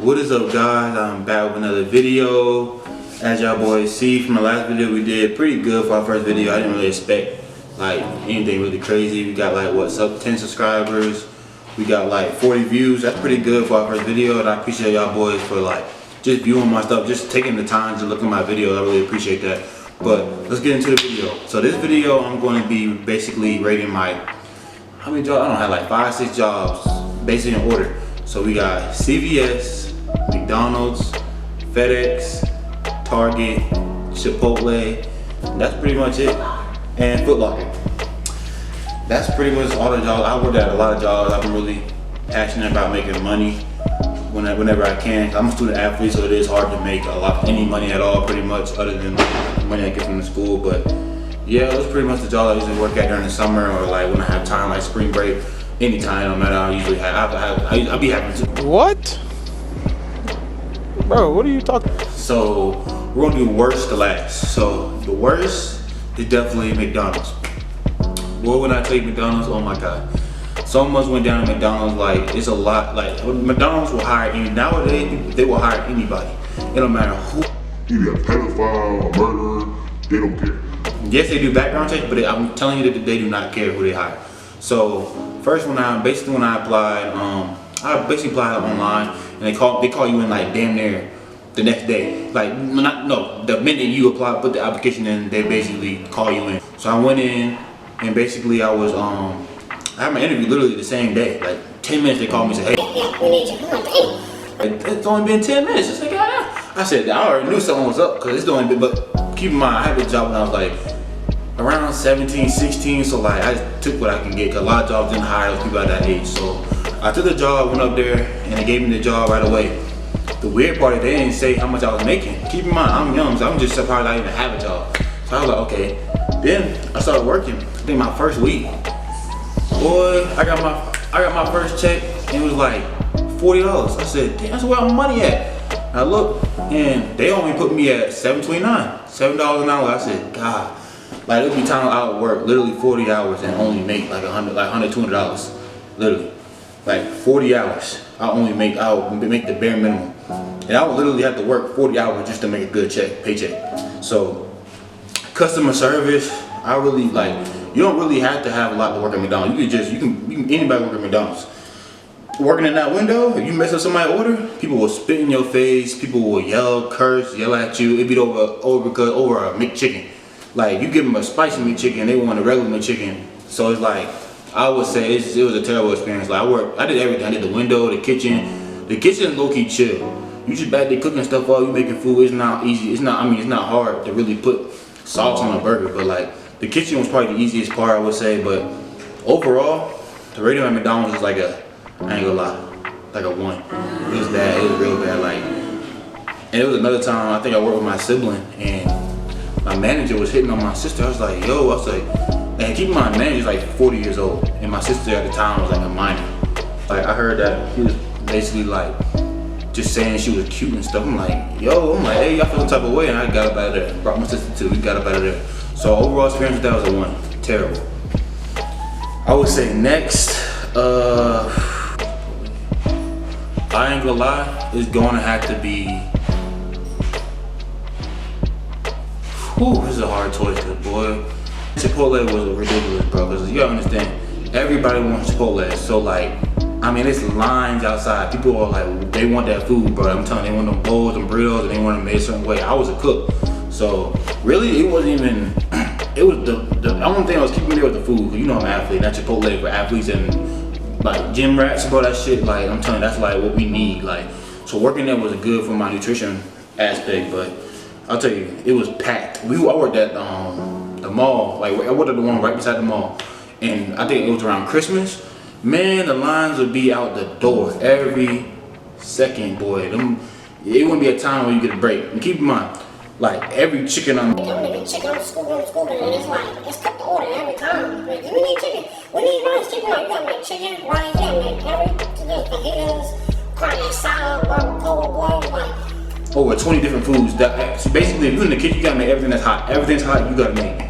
What is up, guys? I'm back with another video. As y'all boys see from the last video, we did pretty good for our first video. I didn't really expect like anything really crazy. We got like what, 10 subscribers. We got like 40 views. That's pretty good for our first video, and I appreciate y'all boys for like just viewing my stuff, just taking the time to look at my videos. I really appreciate that. But let's get into the video. So this video, I'm going to be basically rating my, how many jobs? I don't have like 5-6 jobs, basically in order. So we got CVS, McDonald's, FedEx, Target, Chipotle. That's pretty much it. And Foot Locker. That's pretty much all the jobs. I worked at a lot of jobs. I've been really passionate about making money whenever I can. I'm a student athlete, so it is hard to make any money at all, pretty much, other than the money I get from the school. But yeah, it was pretty much the job I usually work at during the summer, or like when I have time, like spring break. Anytime, no matter, I usually have. I'll be happy to. What? Bro, what are you talking? So we're gonna do worst to last. So the worst is definitely McDonald's. Boy, when I tell you McDonald's, oh my God. So much went down at McDonald's, like it's a lot. Like McDonald's will hire nowadays, they will hire anybody. It don't matter who. Either a pedophile, a murderer, they don't care. Yes, they do background checks, but I'm telling you that they do not care who they hire. So first, when I applied, I basically applied online, and they call you in like damn near the next day. Like the minute you apply, put the application in, they basically call you in. So I went in, and basically I was I had my interview literally the same day. Like 10 minutes, they called me and said, hey, we need you. It's only been 10 minutes. It's like, I said, I already knew something was up, because it's only been, but keep in mind, I had a job when I was like around 17, 16, so like I just took what I can get, because a lot of jobs didn't hire those people at that age. So I took the job, went up there, and they gave me the job right away. The weird part is they didn't say how much I was making. Keep in mind, I'm young, so I'm just surprised I even have a job. So I was like, okay. Then I started working. I think my first week, boy, I got my first check, and it was like $40. I said, damn, that's where my money at. I looked, and they only put me at $7.29, $7 an hour. I said, God. Like there'd be times I would work literally 40 hours and only make like $100, literally. Like 40 hours, I would make the bare minimum. And I would literally have to work 40 hours just to make a good paycheck. So customer service, I really like, you don't really have to have a lot to work at McDonald's. You can anybody work at McDonald's. Working in that window, if you mess up somebody's order, people will spit in your face, people will yell, curse, yell at you. It'd be over a McChicken. Like you give them a spicy McChicken, they want a regular McChicken. So it's like, I would say it was a terrible experience. Like I did everything. I did the window, the kitchen. The kitchen low-key chill. You just back there cooking stuff up, you making food. It's not easy. It's not hard to really put sauce on a burger. But like the kitchen was probably the easiest part, I would say. But overall, the rating at McDonald's is like I ain't gonna lie, like a 1. It was bad. It was real bad. Like, and it was another time I think I worked with my sibling, and my manager was hitting on my sister. I was like, yo, and keep in mind, my manager's like 40 years old, and my sister at the time was like a minor. Like I heard that he was basically like just saying she was cute and stuff. I'm like, hey, I feel some type of way, and I got up out of there. Brought my sister too. We got up out of there. So overall experience with that was a 1. Terrible. I would say next, I ain't gonna lie, it's gonna have to be. Whew, this is a hard choice, boy. Chipotle was ridiculous, bro, because you gotta understand, everybody wants Chipotle. So like, I mean, it's lines outside. People are like, they want that food, bro. I'm telling you, they want them bowls, them burritos, and they want them made a certain way. I was a cook, so really, it wasn't even. It was the only thing I was keeping me there was the food. You know, I'm an athlete. That Chipotle for athletes and like gym rats, bro. That shit, like, I'm telling you, that's like what we need. Like, so working there was good for my nutrition aspect, but I'll tell you, it was packed. I worked at the mall. Like I worked at the one right beside the mall, and I think it was around Christmas. Man, the lines would be out the door every second, boy. It wouldn't be a time where you get a break. And keep in mind, like every chicken on the chicken on the school, and it's like, it's cut the order every time. Like, we need chicken. We need rice, chicken. Like, you gotta make chicken, rice, every fajitas, carne salad, barbacoa, like. Over 20 different foods. So basically, if you're in the kitchen, you gotta make everything that's hot. Everything's hot, you gotta make.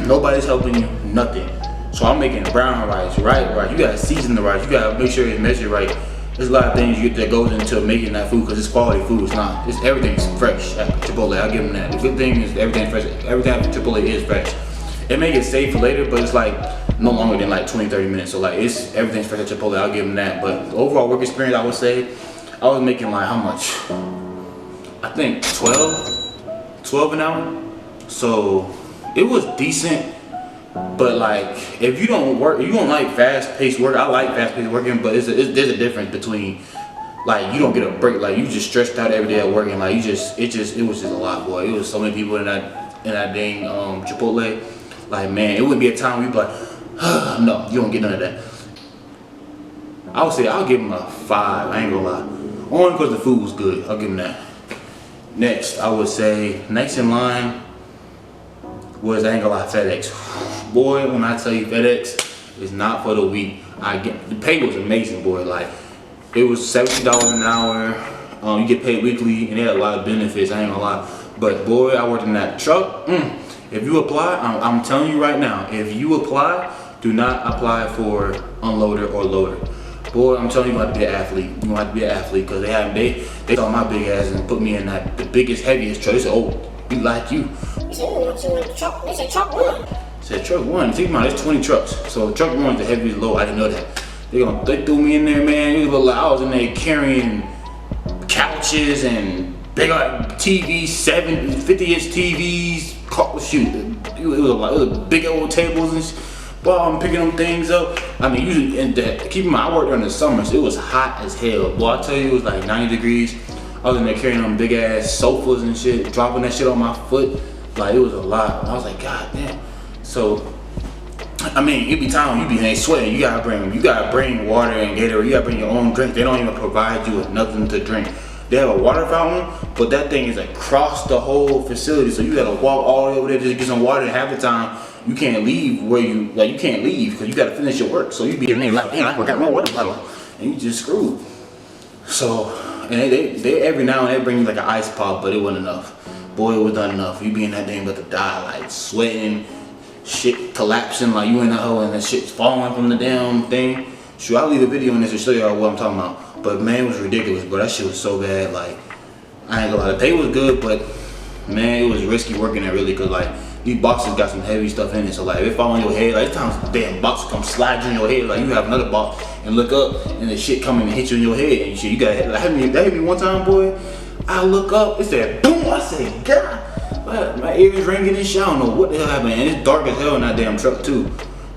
Nobody's helping you, nothing. So I'm making brown rice, right? You gotta season the rice. You gotta make sure it's measured right. there's a lot of things that goes into making that food because it's quality food. Everything's fresh at Chipotle. I'll give them that. The good thing is everything's fresh. Everything at Chipotle is fresh. It may get saved for later, but it's like no longer than like 20-30 minutes. So like everything's fresh at Chipotle. I'll give them that. But the overall work experience, I would say, I was making like how much? I think 12 an hour. So it was decent. But like, if you don't like fast-paced work. I like fast-paced working, but there's a difference between like you don't get a break. Like you just stressed out every day at work, and like it was just a lot, boy. It was so many people in that dang Chipotle. Like man, it wouldn't be a time we'd be like, no, you don't get none of that. I would say I'll give him a 5. I ain't gonna lie, only because the food was good. I'll give him that. Next, I would say next in line was, I ain't gonna lie, FedEx. Boy, when I tell you FedEx is not for the weak. The pay was amazing, boy. Like it was $70 an hour. You get paid weekly, and they had a lot of benefits. I ain't gonna lie, but boy, I worked in that truck. If you apply, I'm telling you right now, if you apply, do not apply for unloader or loader. Boy, I'm telling you, you have to be an athlete. You have to be an athlete because they saw my big ass and put me in the biggest, heaviest truck. They said, oh, we like you. They said truck 1. Said truck 1. Think about it, there's 20 trucks. So truck 1 is the heaviest load. I didn't know that. They threw me in there, man. It was like I was in there carrying couches and big TVs, 50-inch TVs. Shoot, it was big old tables and shit. Boy, I'm picking them things up. I mean, usually, keep in mind, I worked during the summer, so it was hot as hell. Boy, I tell you, it was like 90 degrees. I was in there carrying them big ass sofas and shit, dropping that shit on my foot. Like, it was a lot. I was like, God damn. So, I mean, it be time you be in there sweating. You gotta bring water and Gatorade. You gotta bring your own drink. They don't even provide you with nothing to drink. They have a water fountain, but that thing is across the whole facility, so you gotta walk all the way over there just to get some water. And half the time, you can't leave you can't leave because you gotta finish your work. So you be in there like, man, I forgot my water bottle, and you just screwed. So, and they every now and then bring you like an ice pop, but it wasn't enough. Boy, it was not enough. You be in that thing about to die, like sweating, shit collapsing, like you in that hole and that shit's falling from the damn thing. Sure, I'll leave a video in this to show y'all what I'm talking about. But man, it was ridiculous, bro. That shit was so bad. Like, I ain't gonna lie, the pay was good, but man, it was risky working there really, cause like these boxes got some heavy stuff in it. So like, if it fall on your head, like sometimes the damn box come slide you in your head. Like you have another box and look up, and the shit coming and hit you in your head and shit. You got that hit me one time, boy. I look up, it said boom. I said, God, my ears ringing and shit. I don't know what the hell happened. And it's dark as hell in that damn truck too.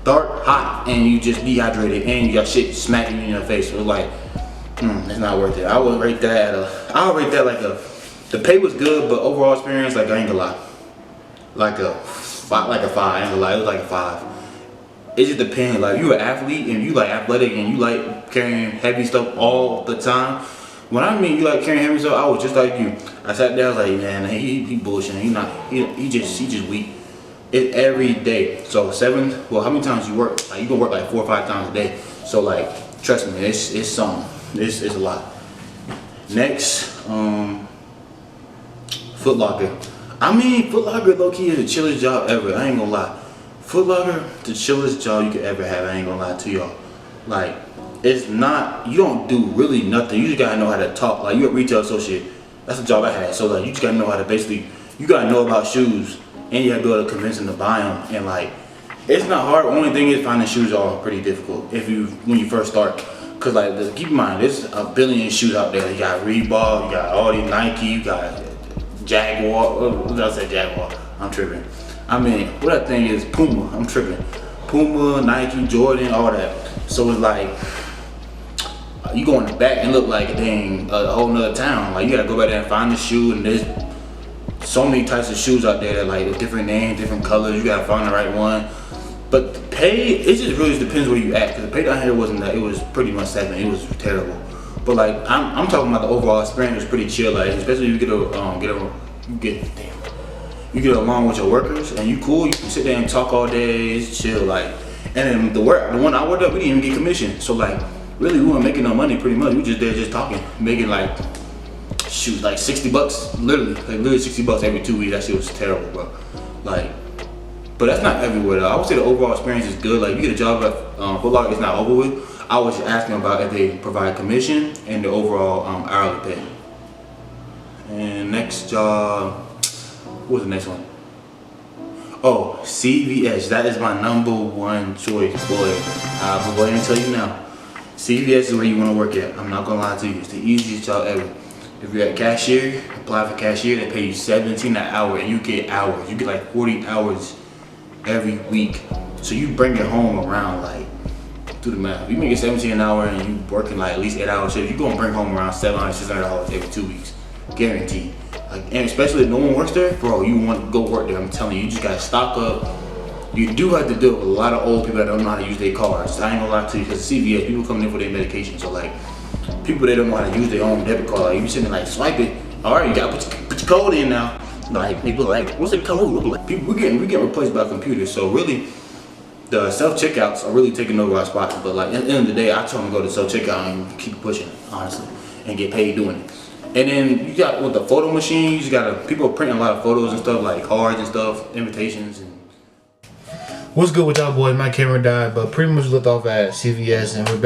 Dark, hot, and you just dehydrated, and you got shit smacking you in your face. So it's like, it's not worth it. I would rate that like the pay was good, but overall experience, like I ain't gonna lie, like a 5. I ain't gonna lie, it was like a 5. It just depends. Like you an athlete and you like athletic and you like carrying heavy stuff all the time. When I mean you like carrying heavy stuff, I was just like you. I sat there, I was like, man, he bullshitting. He just weak. It every day. So how many times you work? Like you can work like 4 or 5 times a day. So like, trust me, it's something. It's a lot. Next, Foot Locker. I mean, Foot Locker low-key is the chillest job ever. I ain't gonna lie. Foot Locker, the chillest job you could ever have. I ain't gonna lie to y'all. Like, it's not, you don't do really nothing. You just gotta know how to talk. Like, you're a retail associate. That's the job I had. So like, you just gotta know how to you gotta know about shoes. And you have to be able to convince them to buy them. And like, it's not hard. The only thing is finding shoes are pretty difficult when you first start. Cause like, keep in mind, there's a billion shoes out there. You got Reebok, you got all these Nike, you got Jaguar. What did I say, Jaguar? I'm tripping. I mean, what that thing is, Puma. I'm tripping. Puma, Nike, Jordan, all that. So it's like, you go in the back and look like a whole nother town. Like you gotta go back there and find the shoe, and there's so many types of shoes out there that like with different names, different colors. You gotta find the right one. But the pay, it just really depends where you at. Cause the pay down here wasn't that. It was pretty much stagnant. It was terrible. But like I'm talking about the overall experience was pretty chill. Like especially if you get along with your workers and you cool. You can sit there and talk all day. It's chill. Like, and then the one I worked at, we didn't even get commission. So like really we weren't making no money pretty much. We just there just talking, making like, shoot, like $60, literally 60 bucks every 2 weeks. That shit was terrible, bro. Like, but that's not everywhere though. I would say the overall experience is good. Like, you get a job at Foot Locker, it's not over with. I was just asking about if they provide commission and the overall hourly pay. And next job, what was the next one? Oh, CVS. That is my #1 choice, boy. I'm going to tell you now. CVS is where you want to work at. I'm not gonna lie to you. It's the easiest job ever. If you're at cashier, apply for cashier. They pay you $17 an hour, and you get hours. You get like 40 hours every week. So you bring it home around like, do the math. You make it 17 an hour, and you working like at least 8 hours. So you're gonna bring home around $700, $600 every 2 weeks, guaranteed. Like, and especially if no one works there, bro. You want to go work there. I'm telling you, you just gotta stock up. You do have to deal with a lot of old people that don't know how to use their cars. I ain't gonna lie to you, because CVS, people coming in for their medication. So like, people that don't know how to use their own debit card, like you sitting there like, swipe it. All right, you gotta put your code in now. Like, people like, what's the code? Like, people, we getting replaced by computers. So really, the self checkouts are really taking over our spots. But like, at the end of the day, I tell them to go to self checkout and keep pushing, honestly, and get paid doing it. And then you got with the photo machine, you just gotta, people are printing a lot of photos and stuff, like cards and stuff, invitations. And what's good with y'all boys? My camera died, but pretty much looked off at CVS, and I'm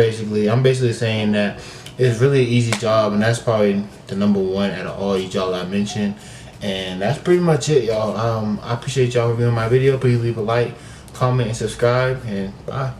basically saying that it's really an easy job, and that's probably the #1 out of all these y'all I mentioned. And that's pretty much it, y'all. I appreciate y'all reviewing my video. Please leave a like, comment, and subscribe, and bye.